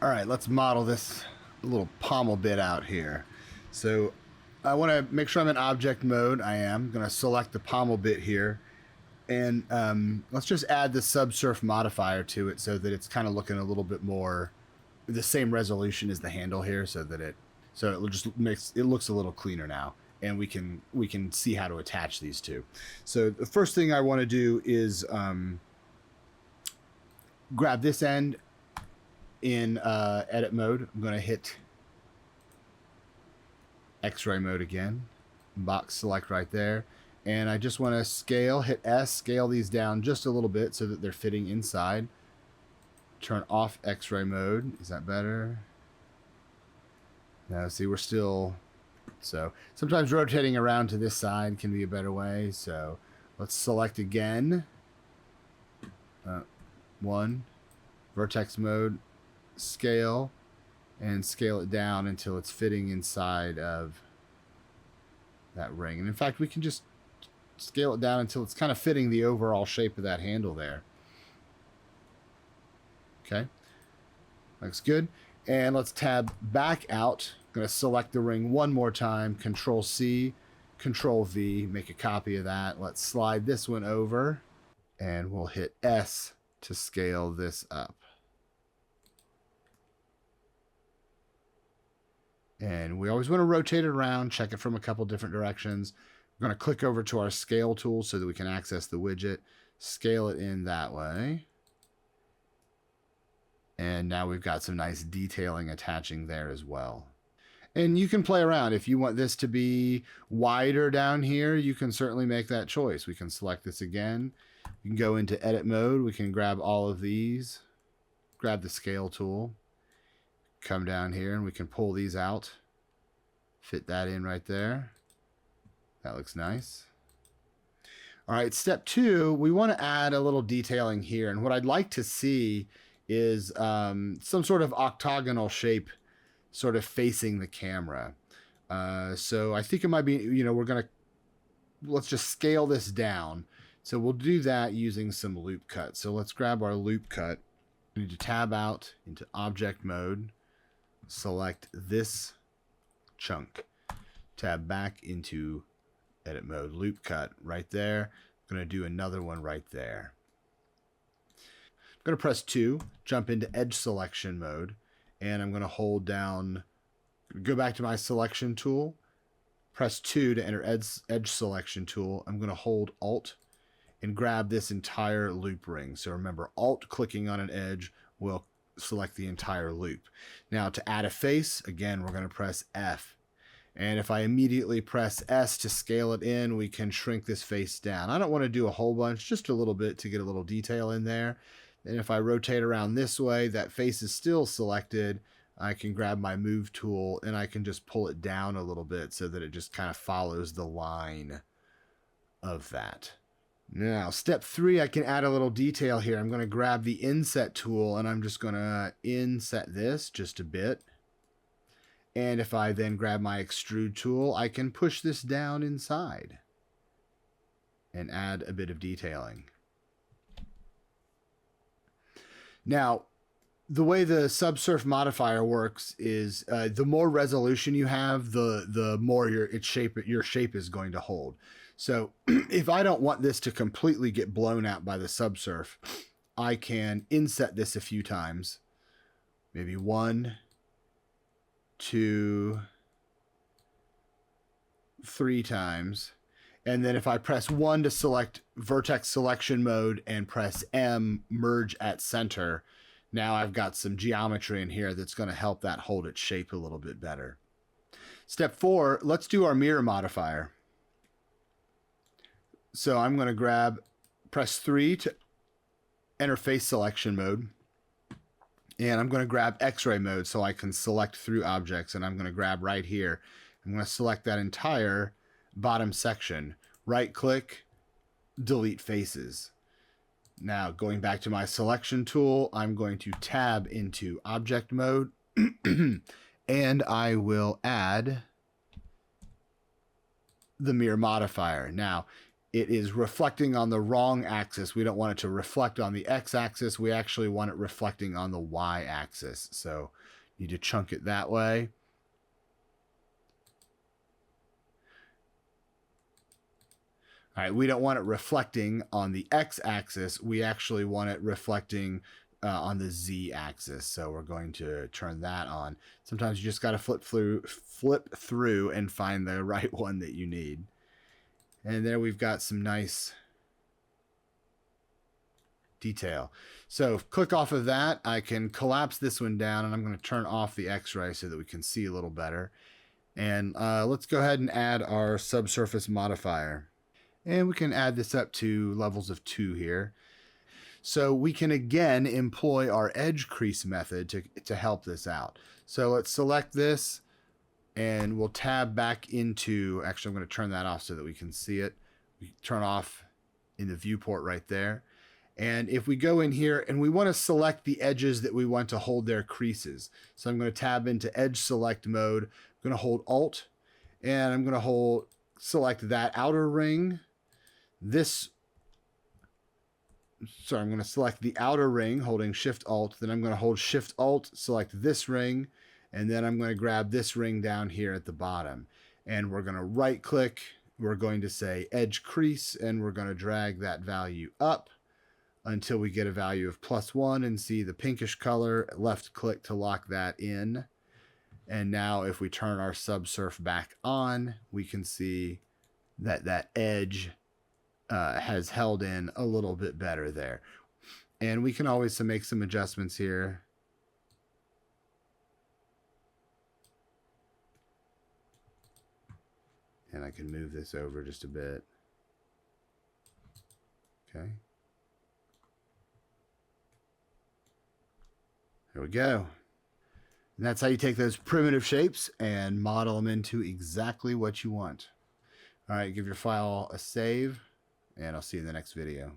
All right, let's model this little pommel bit out here. So I want to make sure I'm in object mode. I am going to select the pommel bit here. And let's just add the subsurf modifier to it so that it's kind of looking a little bit more the same resolution as the handle here, so that it just makes it looks a little cleaner now, and we can see how to attach these two. So the first thing I want to do is grab this end in edit mode. I'm going to hit X-ray mode again, box select right there. And I just want to scale, hit S, scale these down just a little bit so that they're fitting inside. Turn off X-ray mode. Is that better? No, see, we're still... So sometimes rotating around to this side can be a better way. So let's select again. One, vertex mode, scale, and scale it down until it's fitting inside of that ring. And in fact, we can just scale it down until it's kind of fitting the overall shape of that handle there. Okay, looks good. And let's tab back out. I'm going to select the ring one more time, Control C, Control V, make a copy of that. Let's slide this one over, and we'll hit S to scale this up. And we always want to rotate it around, check it from a couple different directions. We're going to click over to our scale tool so that we can access the widget, scale it in that way. And now we've got some nice detailing attaching there as well. And you can play around. If you want this to be wider down here, you can certainly make that choice. We can select this again. We can go into edit mode. We can grab all of these, grab the scale tool, come down here, and we can pull these out, fit that in right there. That looks nice. All right, step 2, we want to add a little detailing here. And what I'd like to see is some sort of octagonal shape sort of facing the camera. So I think it might be, let's just scale this down. So we'll do that using some loop cut. So let's grab our loop cut. We need to tab out into object mode, select this chunk, tab back into edit mode, loop cut right there. I'm going to do another one right there. I'm going to press 2, jump into edge selection mode, and I'm going to hold down, go back to my selection tool, press 2 to enter edge selection tool. I'm going to hold Alt and grab this entire loop ring. So remember, Alt clicking on an edge will select the entire loop. Now to add a face, again, we're going to press F. And if I immediately press S to scale it in, we can shrink this face down. I don't want to do a whole bunch, just a little bit to get a little detail in there. And if I rotate around this way, that face is still selected. I can grab my move tool and I can just pull it down a little bit so that it just kind of follows the line of that. Now, step 3, I can add a little detail here. I'm going to grab the inset tool and I'm just going to inset this just a bit. And if I then grab my extrude tool, I can push this down inside and add a bit of detailing. Now, the way the subsurf modifier works is the more resolution you have, the more your shape is going to hold. So if I don't want this to completely get blown out by the subsurf, I can inset this a few times, maybe 1, 2, 3 times. And then if I press 1 to select vertex selection mode and press M, merge at center, now I've got some geometry in here that's going to help that hold its shape a little bit better. Step 4, let's do our mirror modifier. So I'm going to press 3 to enter face selection mode. And I'm going to grab X-ray mode so I can select through objects. And I'm going to grab right here. I'm going to select that entire bottom section. Right click, delete faces. Now going back to my selection tool, I'm going to tab into object mode. And I will add the mirror modifier. Now, it is reflecting on the wrong axis. We don't want it to reflect on the x-axis. We actually want it reflecting on the y-axis. So you need to chunk it that way. All right, we don't want it reflecting on the x-axis. We actually want it reflecting on the z-axis. So we're going to turn that on. Sometimes you just got to flip through and find the right one that you need. And there we've got some nice detail. So click off of that. I can collapse this one down, and I'm going to turn off the x-ray so that we can see a little better. And let's go ahead and add our subsurface modifier. And we can add this up to levels of 2 here. So we can again employ our edge crease method to help this out. So let's select this, and we'll tab back into, actually I'm going to turn that off so that we can see it. We turn off in the viewport right there. And if we go in here and we want to select the edges that we want to hold their creases. So I'm going to tab into edge select mode. I'm going to hold Alt, and I'm going to select that outer ring. I'm going to select the outer ring holding Shift Alt. Then I'm going to hold Shift Alt, select this ring, and then I'm going to grab this ring down here at the bottom. And we're going to right click. We're going to say Edge Crease, and we're going to drag that value up until we get a value of +1 and see the pinkish color. Left click to lock that in. And now if we turn our subsurf back on, we can see that that edge has held in a little bit better there. And we can always make some adjustments here. And I can move this over just a bit. Okay. There we go. And that's how you take those primitive shapes and model them into exactly what you want. All right, give your file a save, and I'll see you in the next video.